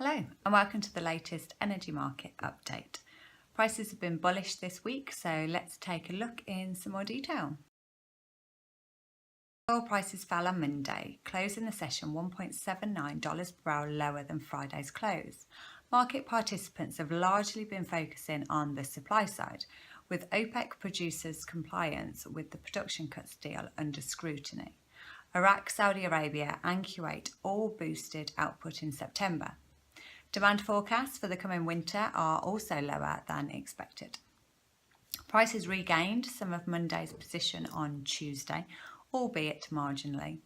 Hello and welcome to the latest energy market update. Prices have been bullish this week, so let's take a look in some more detail. Oil prices fell on Monday, closing the session $1.79 per barrel lower than Friday's close. Market participants have largely been focusing on the supply side, with OPEC producers' compliance with the production cuts deal under scrutiny. Iraq, Saudi Arabia and Kuwait all boosted output in September. Demand forecasts for the coming winter are also lower than expected. Prices regained some of Monday's position on Tuesday, albeit marginally.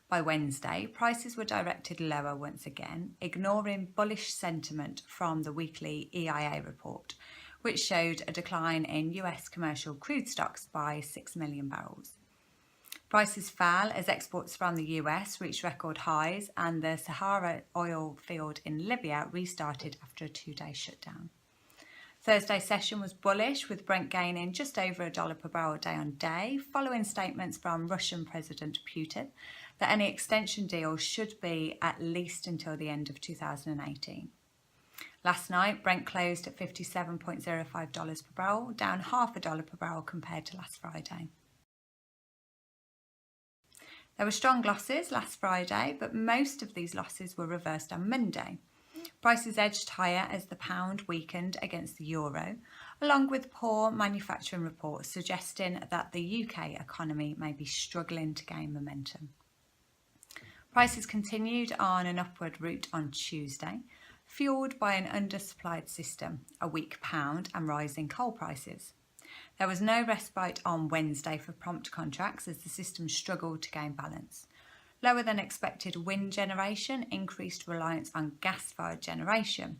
By Wednesday, prices were directed lower once again, ignoring bullish sentiment from the weekly EIA report, which showed a decline in US commercial crude stocks by 6 million barrels. Prices fell as exports from the US reached record highs and the Sahara oil field in Libya restarted after a 2-day shutdown. Thursday's session was bullish, with Brent gaining just over $1 per barrel day on day, following statements from Russian President Putin that any extension deal should be at least until the end of 2018. Last night, Brent closed at $57.05 per barrel, down $0.50 per barrel compared to last Friday. There were strong losses last Friday, but most of these losses were reversed on Monday. Prices edged higher as the pound weakened against the euro, along with poor manufacturing reports suggesting that the UK economy may be struggling to gain momentum. Prices continued on an upward route on Tuesday, fuelled by an undersupplied system, a weak pound and rising coal prices. There was no respite on Wednesday for prompt contracts as the system struggled to gain balance. Lower than expected wind generation increased reliance on gas-fired generation.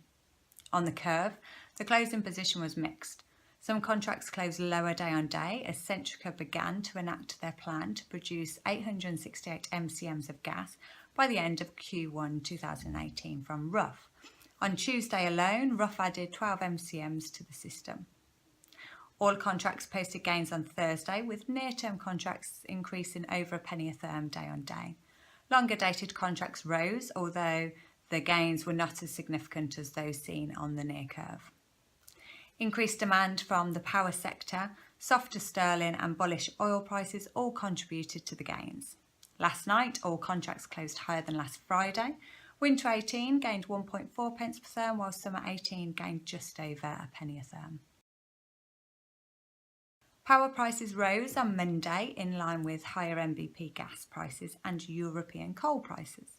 On the curve, the closing position was mixed. Some contracts closed lower day on day as Centrica began to enact their plan to produce 868 MCMs of gas by the end of Q1 2018 from Rough. On Tuesday alone, Rough added 12 MCMs to the system. All contracts posted gains on Thursday, with near-term contracts increasing over a penny a therm day on day. Longer-dated contracts rose, although the gains were not as significant as those seen on the near curve. Increased demand from the power sector, softer sterling and bullish oil prices all contributed to the gains. Last night, all contracts closed higher than last Friday. Winter 18 gained 1.4 pence per therm, while summer 18 gained just over a penny a therm. Power prices rose on Monday in line with higher NBP gas prices and European coal prices.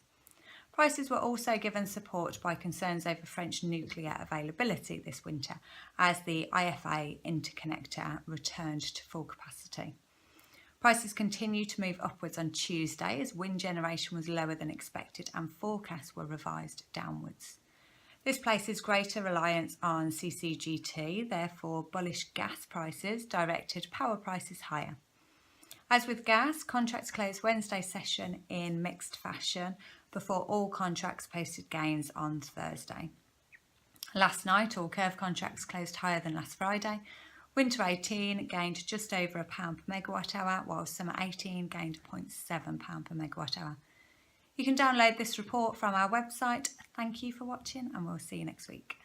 Prices were also given support by concerns over French nuclear availability this winter as the IFA interconnector returned to full capacity. Prices continued to move upwards on Tuesday as wind generation was lower than expected and forecasts were revised downwards. This places greater reliance on CCGT, therefore bullish gas prices directed power prices higher. As with gas, contracts closed Wednesday's session in mixed fashion before all contracts posted gains on Thursday. Last night, all curve contracts closed higher than last Friday. Winter 18 gained just over £1 per megawatt hour, while summer 18 gained £0.7 per megawatt hour. You can download this report from our website. Thank you for watching and we'll see you next week.